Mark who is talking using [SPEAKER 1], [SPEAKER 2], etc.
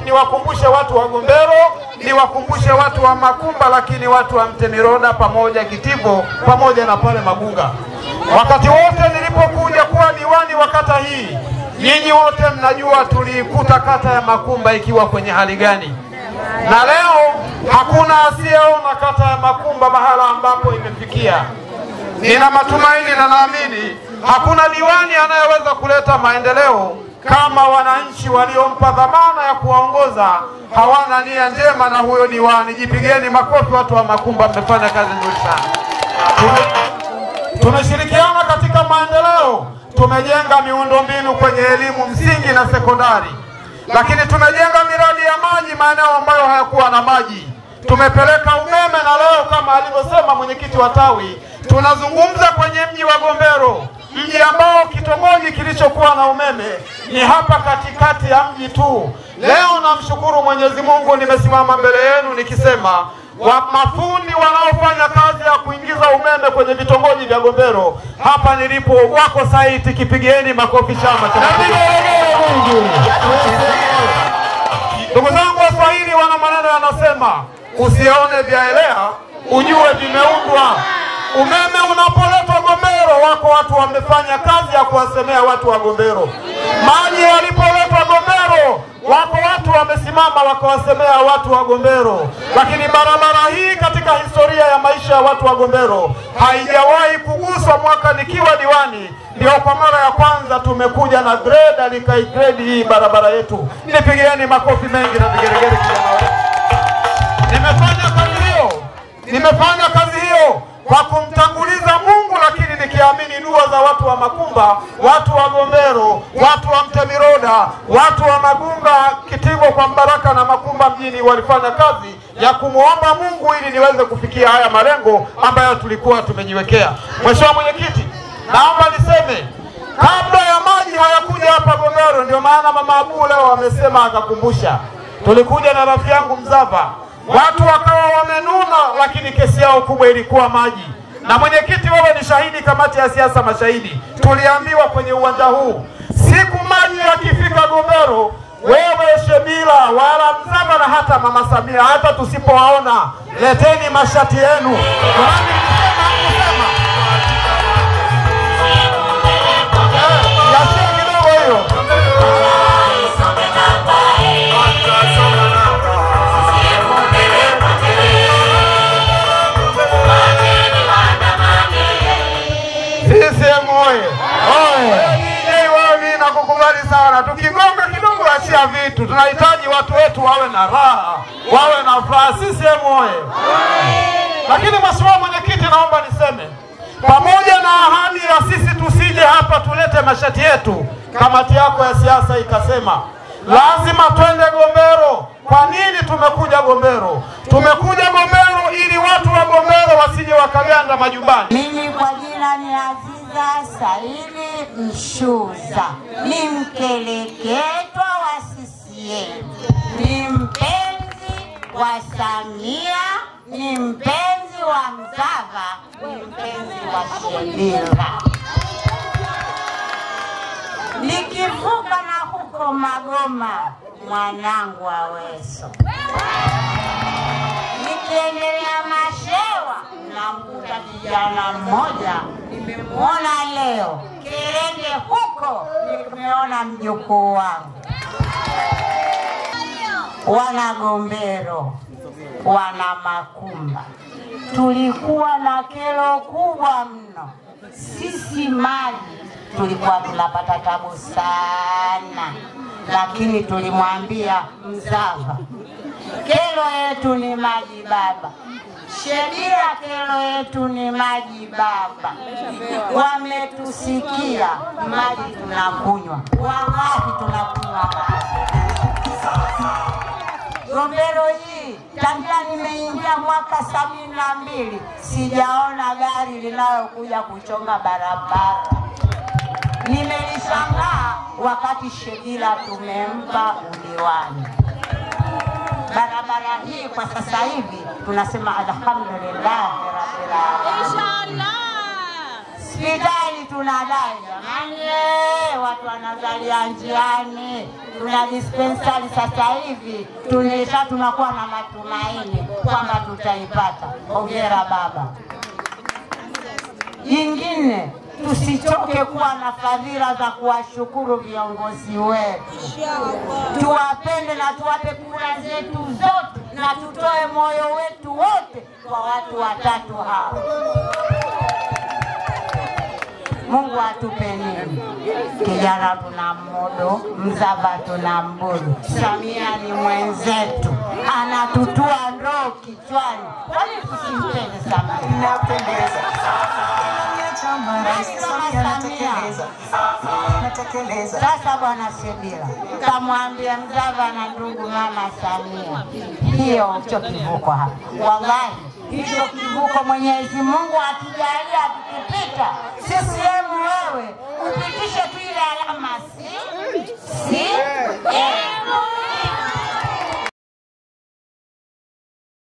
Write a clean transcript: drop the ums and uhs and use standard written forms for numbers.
[SPEAKER 1] niwakumbushe watu wa Gombero, niwakumbushe watu wa Makumba, lakini watu wa Mtemiroda pamoja Kitivo pamoja na pale Magunga. Wakati wote nilipokuja kuwa diwani wa kata hii, nyinyi wote mnajua tulikuta kata ya Makumba ikiwa kwenye hali gani. Na leo hakuna asiyeona kata ya Makumba mahala ambapo imefikia. Nina matumaini na naamini hakuna diwani anayeweza kuleta maendeleo kama wananchi waliompa dhamana ya kuwaongoza hawana nia njema na huyo diwani. Jipigeni makofi watu wa Makumba, mmefanya kazi nzuri sana. Tumeshirikiana katika maendeleo, tumejenga miundombinu kwenye elimu msingi na sekondari. Lakini tumejenga miradi ya maji maeneo ambayo hayakuwa na maji. Tumepeleka umeme na leo kama alivyosema mwenyekiti wa tawi, tunazungumza kwenye mji wa Gombero, mji ambao kitongoji kilichokuwa na umeme ni hapa katikati ya mji tu. Leo namshukuru Mwenyezi Mungu nimesimama mbele yenu nikisema mafundi wanaofanya kazi ya kuingiza umeme kwenye vitongoji vya Gombero hapa nilipo wako site. Kipigieni makofi chama cha Mungu. Ndugu zangu Waswahili wana maneno yanasema, usione vyaelea ujue vimeundwa. Umeme unapoletwa Gombero wako watu wamefanya kazi ya kuwasemea watu wa Gombero. Maji yalipoletwa Gombero wako watu wamesimama wakawasemea watu wa Gombero. Lakini barabara hii katika historia ya maisha ya watu wa Gombero haijawahi kuguswa. Mwaka nikiwa diwani ndio kwa mara ya kwanza tumekuja na grade alikagrade hii barabara yetu. Nipigieni makofi mengi na vigeregere kijana wetu. Nimefanya kazi hiyo kwa kumtanguliza Mungu, lakini nikiamini dua za watu wa Makumba, watu wa Gombero, watu wa Mtemiroda, watu wa Magunga, Kitivo kwa Mbaraka na Makumba mjini walifanya kazi ya kumuomba Mungu ili niweze kufikia haya malengo ambayo tulikuwa tumejiwekea. Mheshimiwa Mwenyekiti, naomba niseme kabla ya maji hayakuja hapa Gombero, ndio maana Mama Abu leo amesema akakumbusha. Tulikuja na rafiki yangu Mzava, watu wakawa wamenuna, lakini kesi yao kubwa ilikuwa maji. Na mwenyekiti, wewe ni shahidi, kamati ya siasa mashahidi. Tuliambiwa kwenye uwanja huu siku maji yakifika Gombero, wewe Shebila wala Mzava na hata Mama Samia, hata tusipowaona leteni mashati yenu. Nakukubali sana. Tukigonga kidogo achia vitu. Tunahitaji watu wetu wawe na raha, wawe na furaha. Sisi moye. Lakini Mheshimiwa Mwenyekiti, naomba niseme pamoja na ahadi ya sisi tusije hapa tulete mashati yetu, kamati yako ya siasa ikasema lazima twende Gombero. Kwa nini tumekuja Gombero? Tumekuja Gombero ili watu wa Gombero wasije wakaganda majumbani.
[SPEAKER 2] Mimi kwa jina ni Aziza Saidi Mshuza, ni mkeleketwa wa CCM, ni mpenzi wa Samia, ni mpenzi wa Mzava, ni mpenzi wa Shebila. Nikivuka na huko Magoma, mwanangu Aweso. Nikiendelea Mashewa, namkuta kijana mmoja, nimemuona leo. Kerenge huko, nimeona mjukuu wangu. Wana Gombero, wana Makumba, tulikuwa na kero kubwa mno. Sisi maji tulikuwa tunapata tabu sana, lakini tulimwambia Mzava, kero yetu ni maji baba. Shebila, kero yetu ni maji baba. Wametusikia, maji tunakunywa, wallahi tunakunywa maji. Gombero hii tangia nimeingia mwaka 72 sijaona gari linalokuja kuchonga barabara. Nimelishangaa wakati Shebila tumempa udiwani. Barabara hii kwa sasa hivi tunasema alhamdulillah rabbil alamin. Inshallah. Hospitali tunadai jamani, watu wanazalia njiani. tuna dispensari sasa hivi, tunakuwa na matumaini kwamba tutaipata. Hongera baba. Jingine, tusichoke kuwa na fadhila za kuwashukuru viongozi wetu. Tuwapende na tuwape kura zetu zote na tutoe moyo wetu wote kwa watu watatu hao. Mungu atupe nini? Kijana tuna Mmodo, Mzava tuna Mbulu, Samia ni mwenzetu, anatutua ndoo kichwani. Kwani tusimpende Samia?
[SPEAKER 3] Napendeza.
[SPEAKER 2] Sasa bwana Shebila, kamwambia Mzava na ndugu mama Samia, hicho kivuko hapa. Wallahi, hicho kivuko Mwenyezi Mungu akijalia tukipita, CCM wewe upitishe tu ile alama si?